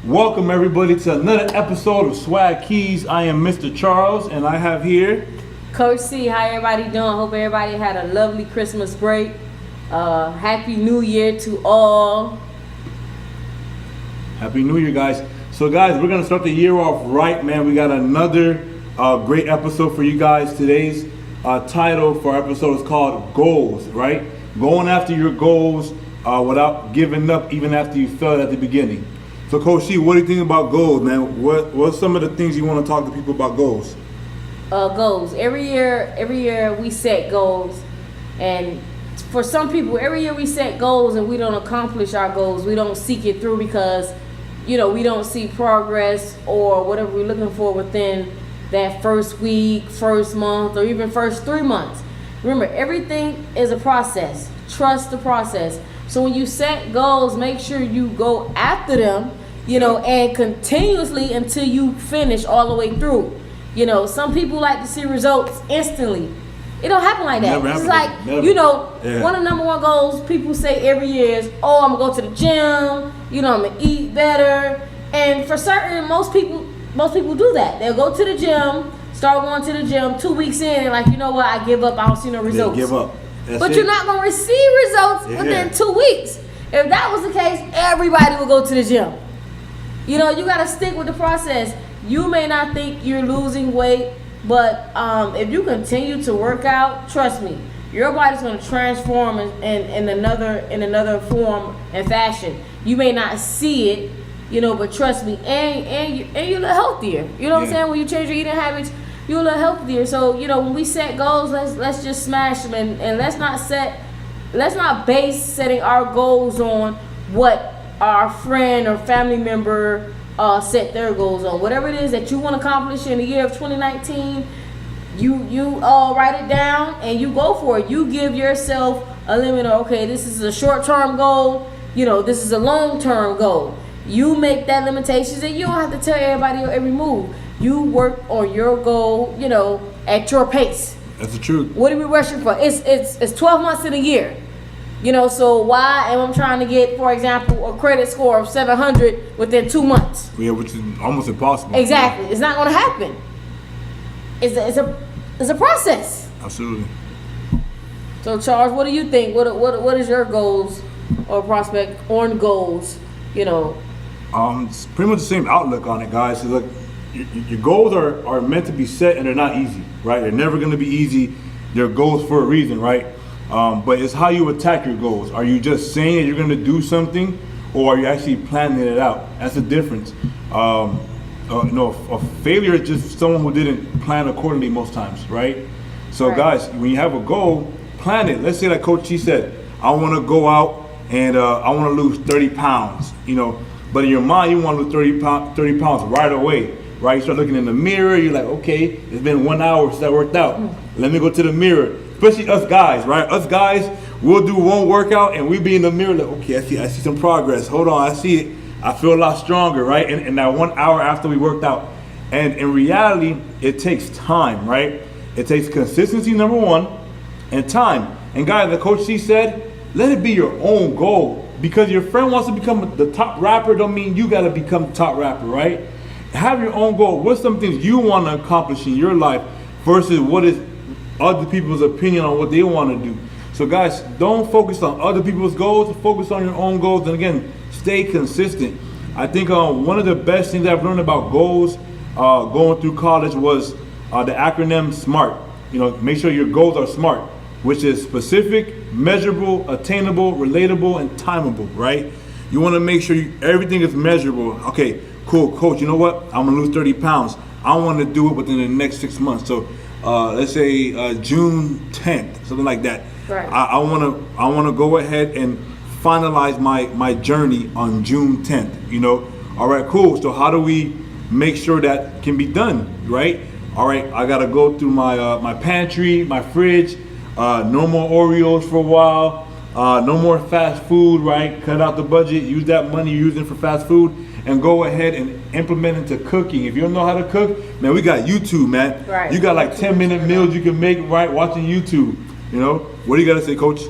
Welcome everybody to another episode of Swag Keys. I am Mr. Charles and I have here Coach C. How everybody doing? Hope everybody had a lovely Christmas break. Happy New Year to all. Happy New Year, guys. So guys, we're gonna start the year off right, man. We got another great episode for you guys. Today's title for our episode is called Goals, right? Going after your goals without giving up even after you failed at the beginning. So Coach C, what do you think about goals, man? What's some of the things you want to talk to people about goals? Goals. Every year we set goals, and for some people, every year we set goals and we don't accomplish our goals. We don't seek it through because, we don't see progress or whatever we're looking for within that first week, first month, or even first 3 months. Remember, everything is a process. Trust the process. So when you set goals, make sure you go after them, and continuously until you finish all the way through. Some people like to see results instantly. It don't happen like that. It's like, one of the number one goals people say every year is, I'm gonna go to the gym, I'm gonna eat better. And for certain, most people do that. They'll go to the gym, start going to the gym 2 weeks in, and like, you know what, I give up, I don't see no results. They give up. But you're not going to receive results within 2 weeks. If that was the case, everybody would go to the gym. You got to stick with the process. You may not think you're losing weight, but if you continue to work out, trust me, your body's going to transform in another form and fashion. You may not see it, but trust me, and you look healthier. You know what I'm saying? When you change your eating habits, you're a little healthier. So, when we set goals, let's just smash them and let's not base setting our goals on what our friend or family member set their goals on. Whatever it is that you want to accomplish in the year of 2019, you write it down and you go for it. You give yourself a limit of, okay, this is a short-term goal, this is a long-term goal. You make that limitations and you don't have to tell everybody your every move. You work on your goal, at your pace. That's the truth. What are we rushing for? It's 12 months in a year. So why am I trying to get, for example, a credit score of 700 within 2 months? Yeah, which is almost impossible. Exactly. It's not going to happen. It's a process. Absolutely. So Charles, what do you think? What is your goals or prospect on goals? It's pretty much the same outlook on it, guys. So look, your goals are meant to be set and they're not easy, right? They're never going to be easy. They're goals for a reason, right? But it's how you attack your goals. Are you just saying that you're going to do something, or are you actually planning it out? That's the difference. A failure is just someone who didn't plan accordingly most times, right? So right. Guys, when you have a goal, plan it. Let's say like Coach G said, I want to go out and I want to lose 30 pounds, but in your mind you want to lose 30 pounds right away. Right, you start looking in the mirror, you're like, okay, it's been 1 hour since I worked out. Let me go to the mirror. Especially us guys, right? Us guys, we'll do one workout and we be in the mirror like, okay, I see some progress. Hold on, I see it. I feel a lot stronger, right? And that 1 hour after we worked out. And in reality, it takes time, right? It takes consistency, number one, and time. And guys, the Coach C said, let it be your own goal. Because your friend wants to become the top rapper, don't mean you gotta become the top rapper, right? Have your own goal. What's some things you want to accomplish in your life versus what is other people's opinion on what they want to do. So guys, don't focus on other people's goals, focus on your own goals, and again, stay consistent. I think one of the best things I've learned about goals going through college was the acronym SMART. Make sure your goals are SMART, which is specific, measurable, attainable, relatable, and timeable, right? You want to make sure everything is measurable. Okay, cool, Coach, you know what? I'm gonna lose 30 pounds. I want to do it within the next 6 months. So let's say June 10th, something like that. Right. I wanna go ahead and finalize my journey on June 10th. All right, cool. So how do we make sure that can be done, right? All right, I gotta go through my pantry, my fridge. No more Oreos for a while. No more fast food, right? Cut out the budget. Use that money you're using for fast food and go ahead and implement into cooking. If you don't know how to cook, man, we got YouTube, man. Right. You got like 10-minute meals you can make right watching YouTube. What do you got to say, Coach?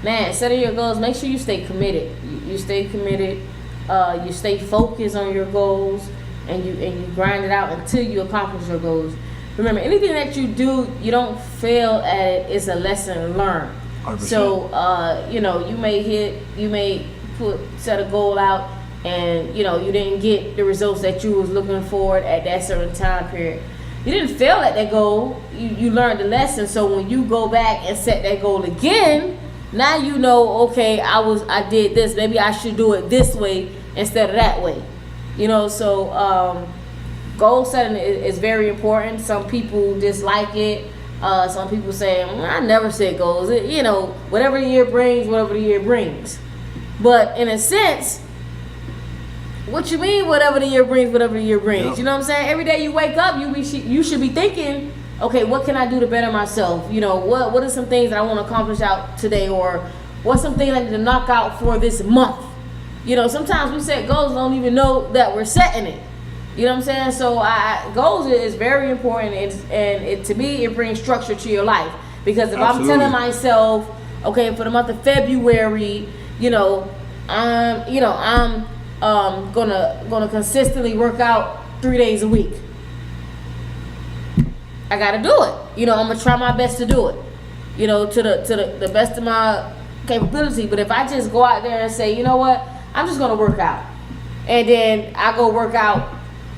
Man, setting your goals, make sure you stay committed. You stay committed. you stay focused on your goals, and you grind it out until you accomplish your goals. Remember, anything that you do, you don't fail at it. It's a lesson learned. 100%. So you may set a goal out, and you didn't get the results that you was looking for at that certain time period. You didn't fail at that goal. You learned the lesson. So when you go back and set that goal again, now you know, okay, I did this. Maybe I should do it this way instead of that way. So goal setting is very important. Some people dislike it. Some people say, I never set goals. Whatever the year brings. But in a sense, what you mean, whatever the year brings? Yep. You know what I'm saying? Every day you wake up, you should be thinking, okay, what can I do to better myself? What are some things that I want to accomplish out today, or what's some things I need to knock out for this month? Sometimes we set goals and don't even know that we're setting it. You know what I'm saying? So goals is very important, and to me, it brings structure to your life. Because if Absolutely. I'm telling myself, okay, for the month of February, I'm gonna consistently work out 3 days a week. I gotta do it. I'm gonna try my best to do it. To the best of my capability. But if I just go out there and say, you know what, I'm just gonna work out, and then I go work out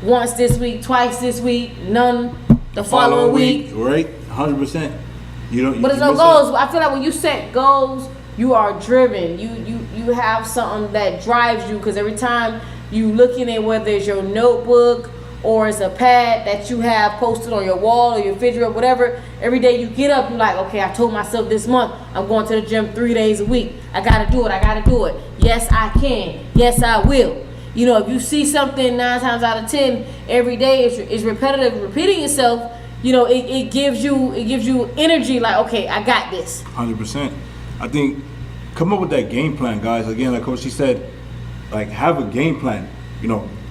once this week, twice this week, none the following week. Right, 100%. But there's no goals. I feel like when you set goals, you are driven. You have something that drives you, because every time you looking at, whether it's your notebook or it's a pad that you have posted on your wall or your refrigerator, whatever, every day you get up, you're like, okay, I told myself this month I'm going to the gym 3 days a week. I gotta do it. Yes, I can. Yes, I will. If you see something 9 times out of 10 every day, it's repetitive, repeating itself. It gives you energy. Like, okay, I got this. 100%. I think come up with that game plan, guys. Again, like Coach, she said, like, have a game plan.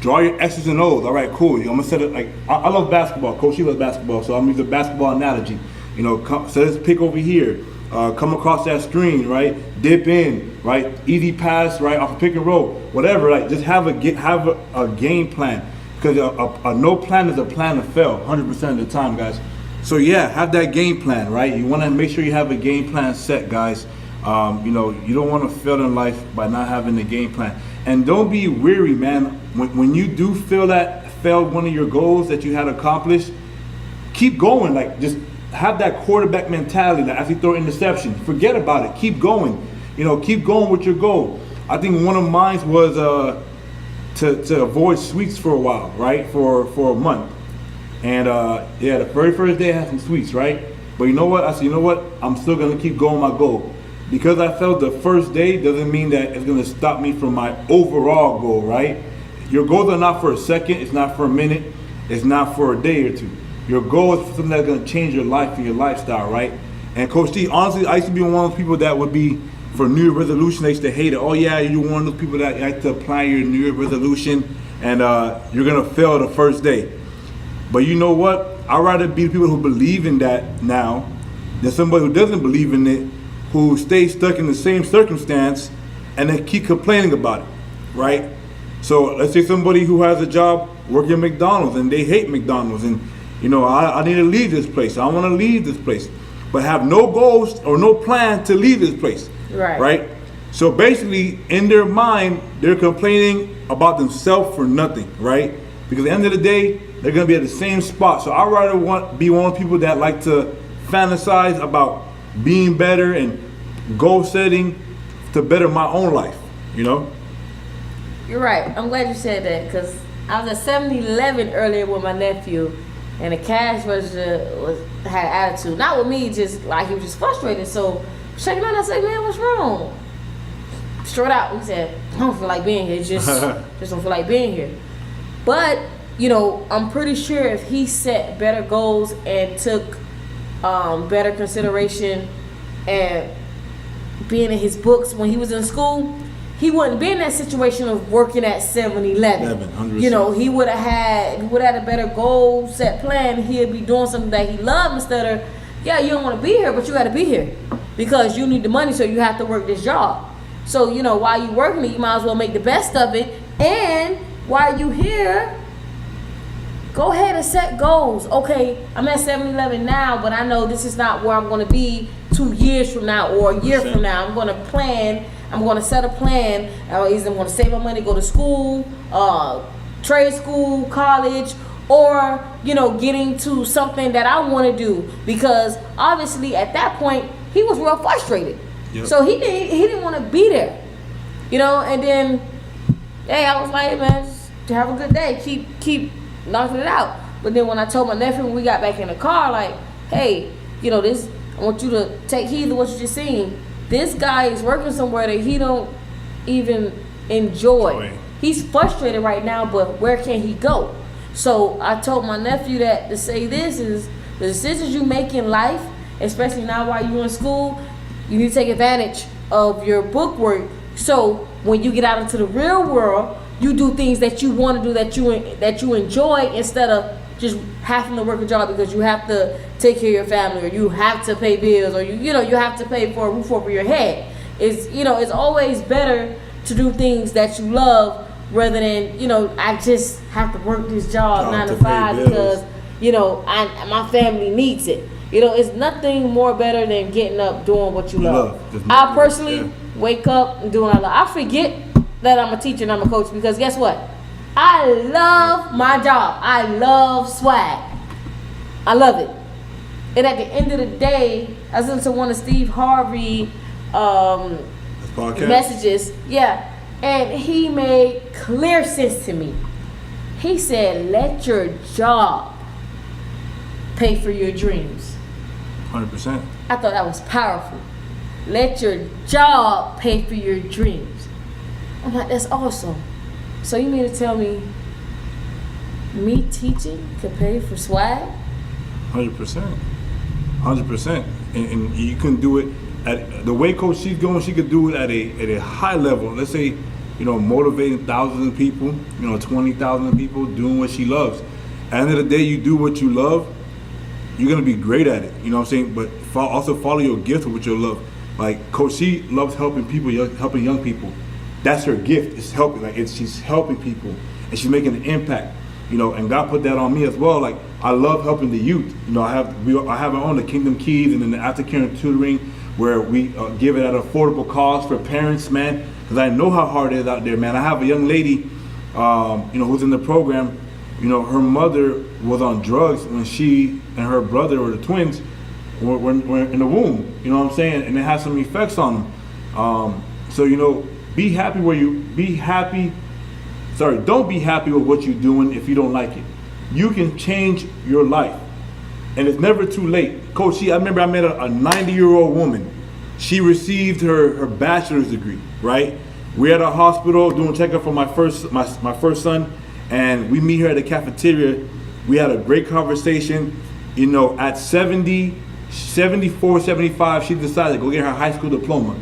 Draw your X's and O's. All right, cool. I'm gonna set it like I love basketball. Coach, she loves basketball, so I'm using a basketball analogy. Set this pick over here. Come across that screen, right? Dip in, right? Easy pass, right? Off a pick and roll, whatever. Like, just have a game plan, because a no plan is a plan to fail 100% of the time, guys. So yeah, have that game plan, right? You want to make sure you have a game plan set, guys. You don't want to fail in life by not having a game plan. And don't be weary, man. When you do fail one of your goals that you had accomplished, keep going. Like, just have that quarterback mentality. Like, as you throw an interception, forget about it. Keep going. Keep going with your goal. I think one of mine was to avoid sweets for a while, right? For a month. And the very first day I had some sweets, right? But you know what? I said, I'm still gonna keep going my goal. Because I failed the first day doesn't mean that it's gonna stop me from my overall goal, right? Your goals are not for a second, it's not for a minute, it's not for a day or two. Your goal is for something that's gonna change your life and your lifestyle, right? And Coach T, honestly, I used to be one of those people that would be for New Year resolution. I used to hate it. Oh yeah, you're one of those people that like to apply your New Year resolution, and you're gonna fail the first day. But you know what? I'd rather be the people who believe in that now than somebody who doesn't believe in it, who stays stuck in the same circumstance and then keep complaining about it, right? So let's say somebody who has a job working at McDonald's and they hate McDonald's, and I need to leave this place. I want to leave this place, but have no goals or no plan to leave this place, right? So basically, in their mind, they're complaining about themselves for nothing, right? Because at the end of the day, they're gonna be at the same spot. So I'd rather be one of the people that like to fantasize about being better and goal setting to better my own life, You're right. I'm glad you said that, because I was at 7-Eleven earlier with my nephew, and the cash register had attitude. Not with me, just like he was just frustrated. So checking out, I said, man, what's wrong? Straight out, he said, I don't feel like being here. Just don't feel like being here. But I'm pretty sure if he set better goals and took better consideration and being in his books when he was in school, he wouldn't be in that situation of working at 7-Eleven. 100%. He would have had a better goal set plan. He'd be doing something that he loved instead of, yeah, you don't want to be here, but you got to be here because you need the money, so you have to work this job. So while you working it, you might as well make the best of it And while you here, go ahead and set goals. Okay, I'm at 7-Eleven now, but I know this is not where I'm going to be 2 years from now or a year from now. I'm going to plan. I'm going to set a plan. Either I'm going to save my money, go to school, trade school, college, or, you know, getting to something that I want to do. Because obviously at that point, he was real frustrated. Yep. So he didn't want to be there. You know, and then, hey, I was like, hey, man, just have a good day. Keep knocking it out. But then when I told my nephew when we got back in the car, like, hey, you know, this, I want you to take heed of what you just seen. This guy is working somewhere that he don't even enjoy. He's frustrated right now, but where can he go? So I told my nephew that to say this is the decisions you make in life, especially now while you're in school, you need to take advantage of your book work. So when you get out into the real world, you do things that you want to do, that you enjoy, instead of just having to work a job because you have to take care of your family, or you have to pay bills, or you have to pay for a roof over your head. It's always better to do things that you love rather than, I just have to work this job 9 to 5 because, my family needs it. It's nothing more better than getting up, doing what you love. I personally wake up and do what I love. I forget that I'm a teacher and I'm a coach because guess what? I love my job. I love swag. I love it. And at the end of the day, I was listening to one of Steve Harvey messages. Yeah. And he made clear sense to me. He said, let your job pay for your dreams. 100%. I thought that was powerful. Let your job pay for your dreams. I'm like, that's awesome. So you mean to tell me teaching could pay for swag? 100%. 100%. And you can do it at the way Coach C's going. She could do it at a high level. Let's say, motivating thousands of people, 20,000 people doing what she loves. At the end of the day, you do what you love, you're gonna be great at it. You know what I'm saying? But also follow your gift with your love. Like Coach C loves helping people, helping young people. That's her gift. It's helping. She's helping people, and she's making an impact. And God put that on me as well. Like I love helping the youth. I have our own, the Kingdom Keys, and then the aftercare and tutoring, where we give it at an affordable cost for parents, man. Because I know how hard it is out there, man. I have a young lady, who's in the program. Her mother was on drugs when she and her brother, or the twins, were in the womb. You know what I'm saying? And it has some effects on them. So be happy don't be happy with what you're doing if you don't like it. You can change your life, and it's never too late. Coach C, I remember I met a 90-year-old woman. She received her bachelor's degree, right? We're at a hospital doing checkup for my first son, and we meet her at the cafeteria. We had a great conversation. At 70, 74, 75, she decided to go get her high school diploma.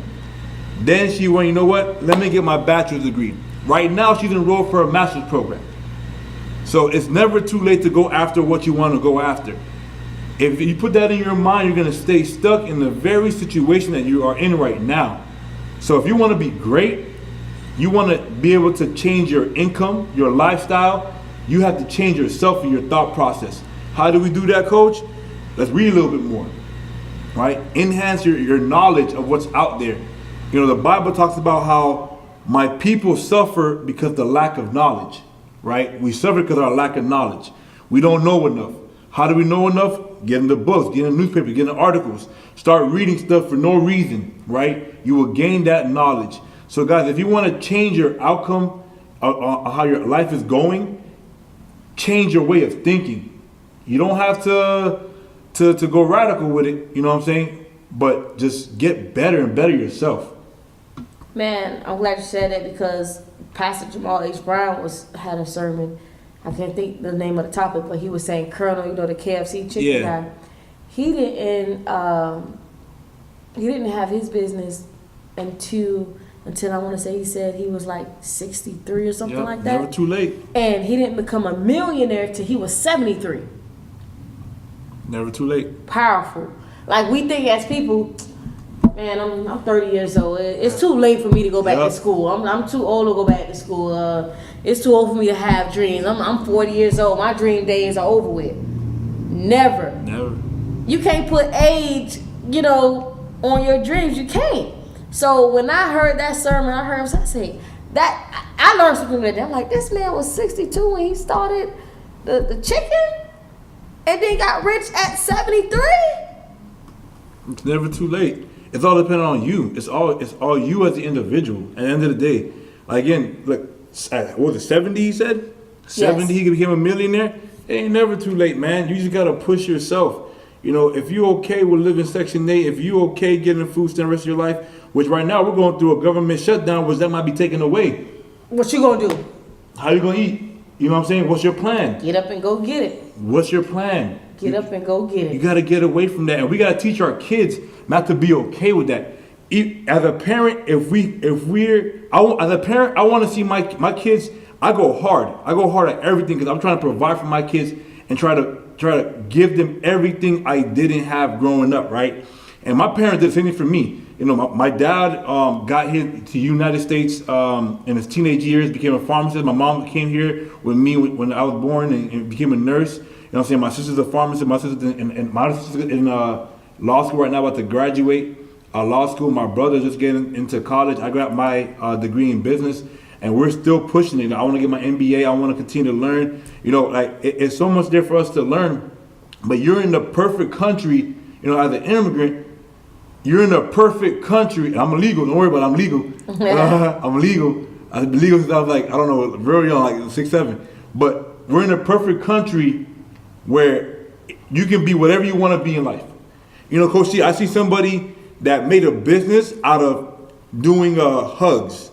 Then she went, you know what? Let me get my bachelor's degree. Right now, she's enrolled for a master's program. So it's never too late to go after what you want to go after. If you put that in your mind, you're going to stay stuck in the very situation that you are in right now. So if you want to be great, you want to be able to change your income, your lifestyle, you have to change yourself and your thought process. How do we do that, Coach? Let's read a little bit more, right? Enhance your knowledge of what's out there. The Bible talks about how my people suffer because of the lack of knowledge, right? We suffer because of our lack of knowledge. We don't know enough. How do we know enough? Get in the books, get in the newspaper, get in the articles. Start reading stuff for no reason, right? You will gain that knowledge. So guys, if you want to change your outcome, how your life is going, change your way of thinking. You don't have to go radical with it, you know what I'm saying? But just get better and better yourself. Man, I'm glad you said that because Pastor Jamal H. Brown had a sermon. I can't think the name of the topic, but he was saying Colonel, the KFC chicken guy. He didn't have his business until I want to say he said he was like 63 or something like that. Never too late. And he didn't become a millionaire till he was 73. Never too late. Powerful. Like we think as people, Man, I'm 30 years old. It's too late for me to go back to school. I'm too old to go back to school. It's too old for me to have dreams. I'm 40 years old. My dream days are over with. Never. You can't put age, on your dreams. You can't. So when I heard that sermon, I say that I learned something from that. I'm like, this man was 62 when he started the chicken, and then got rich at 73. It's never too late. It's all dependent on you. It's all you as the individual. At the end of the day, like again, look, what was it, 70 he said? 70 he became a millionaire? It ain't never too late, man. You just gotta push yourself. If you okay with living Section 8, if you okay getting food stamp the rest of your life, which right now we're going through a government shutdown, which that might be taken away. What you gonna do? How you gonna eat? You know what I'm saying? What's your plan? Get up and go get it. What's your plan? Get up and go get it. You gotta get away from that, and we gotta teach our kids not to be okay with that. As a parent, as a parent, I want to see my kids. I go hard. I go hard at everything because I'm trying to provide for my kids and try to give them everything I didn't have growing up, right? And my parents did the same thing for me. My dad got here to the United States in his teenage years, became a pharmacist. My mom came here with me when I was born and became a nurse. You know what I'm saying? My sister's a pharmacist. My sister's in law school right now, about to graduate law school. My brother's just getting into college. I got my degree in business, and we're still pushing it. I want to get my MBA. I want to continue to learn. It's so much there for us to learn. But you're in the perfect country. As an immigrant, you're in a perfect country. And I'm illegal. Don't worry about it. I'm legal. I'm legal. I've been legal since I was like, I don't know, very young, like 6, 7. But we're in a perfect country where you can be whatever you want to be in life. Coach C, I see somebody that made a business out of doing hugs.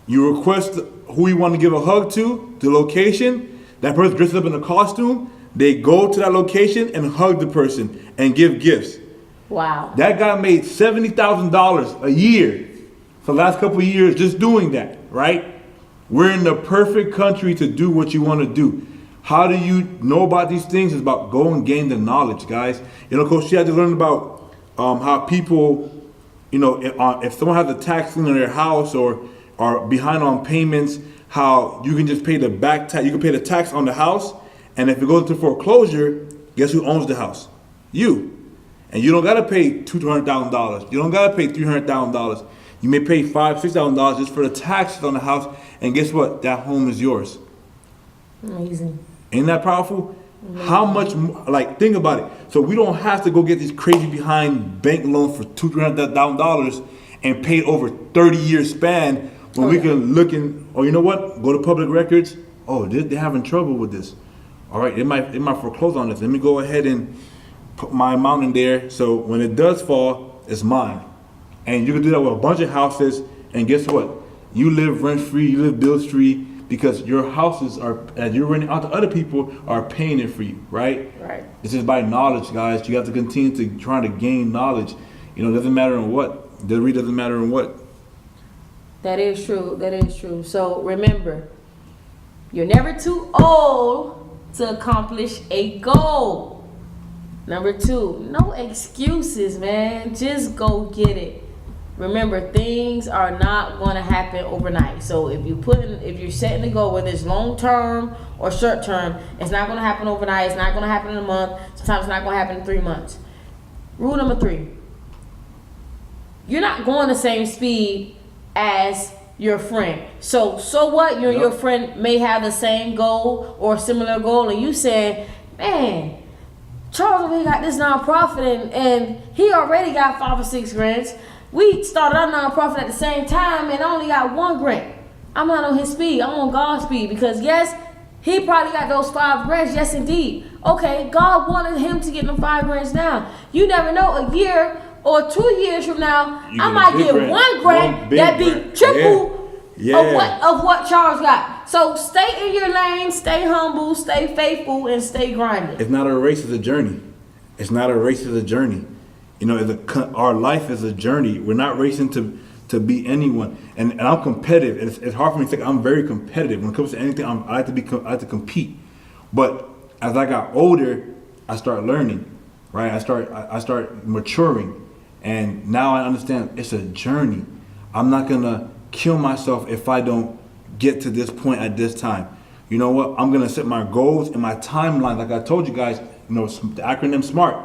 You request who you want to give a hug to, the location. That person dresses up in a costume. They go to that location and hug the person and give gifts. Wow. That guy made $70,000 a year for the last couple of years just doing that, right? We're in the perfect country to do what you want to do. How do you know about these things? It's about go and gain the knowledge, guys. Coach, you had to learn about how people, if someone has a tax lien on their house or are behind on payments, how you can just pay the back tax. You can pay the tax on the house, and if it goes into foreclosure, guess who owns the house? You. And you don't gotta pay $200,000. You don't gotta pay $300,000. You may pay $5,000, $6,000 just for the taxes on the house, and guess what? That home is yours. Amazing. Ain't that powerful? Amazing. How much, think about it. So we don't have to go get these crazy behind bank loans for $200,000 and pay over 30-year span when we can look in, you know what? Go to public records. Oh, they're having trouble with this. All right, they might foreclose on this. Let me go ahead and put my amount in there, so when it does fall, it's mine. And you can do that with a bunch of houses, and guess what? You live rent-free, you live bill-free, because your houses are, as you're renting out to other people, are paying it for you, right? Right. This is by knowledge, guys. You have to continue to try to gain knowledge. It doesn't matter in what. The read doesn't matter in what. That is true. That is true. So remember, you're never too old to accomplish a goal. Number 2, no excuses, man. Just go get it. Remember, things are not going to happen overnight. So if you're setting a goal, whether it's long term or short term, it's not going to happen overnight. It's not going to happen in a month. Sometimes it's not going to happen in 3 months. Rule number 3: you're not going the same speed as your friend. So what? You and your friend may have the same goal or similar goal, and you saying, man, Charles over here got this nonprofit and he already got 5 or 6 grants. We started our nonprofit at the same time and only got 1 grant. I'm not on his speed. I'm on God's speed, because yes, he probably got those 5 grants. Yes, indeed. Okay, God wanted him to get them 5 grants now. You never know, a year or 2 years from now, I might get 1 grant that be triple of what Charles got. So stay in your lane, stay humble, stay faithful, and stay grinding. It's not a race, it's a journey. It's not a race, it's a journey. Our life is a journey. We're not racing to be anyone. And I'm competitive. It's hard for me to say I'm very competitive. When it comes to anything, I like to compete. But as I got older, I start learning, right? I start maturing. And now I understand it's a journey. I'm not gonna kill myself if I don't get to this point at this time. You know what? I'm gonna set my goals and my timeline. Like I told you guys, you know, the acronym SMART: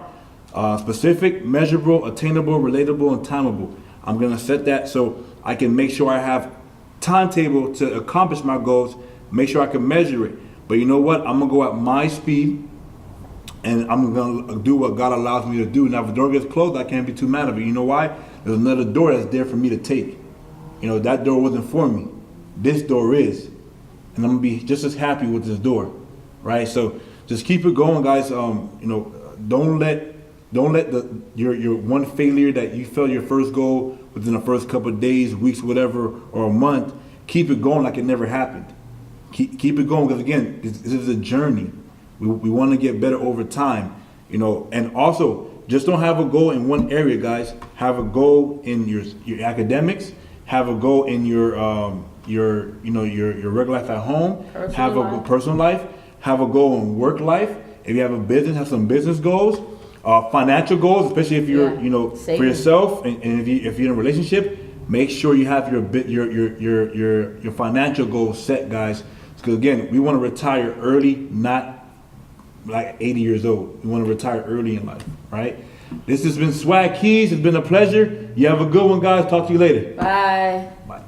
specific, measurable, attainable, relatable, and timeable. I'm gonna set that so I can make sure I have timetable to accomplish my goals. Make sure I can measure it. But you know what? I'm gonna go at my speed, and I'm gonna do what God allows me to do. Now, if the door gets closed, I can't be too mad at it. You know why? There's another door that's there for me to take. You know, that door wasn't for me. This door is. And I'm gonna be just as happy with this door, right? So just keep it going, guys. You know, don't let your one failure that you failed your first goal within the first couple of days, weeks, whatever, or a month. Keep it going like it never happened. Keep it going, because again, this is a journey. We want to get better over time, you know. And also, just don't have a goal in one area, guys. Have a goal in your academics. Have a goal in your regular life at home. Have a personal life. Have a goal in work life. If you have a business, have some business goals. Financial goals, especially if you're for yourself, and if you're in a relationship, make sure you have your financial goals set, guys. Because again, we want to retire early, not like 80 years old. We want to retire early in life, right? This has been Swag Keys. It's been a pleasure. You have a good one, guys. Talk to you later. Bye. Bye.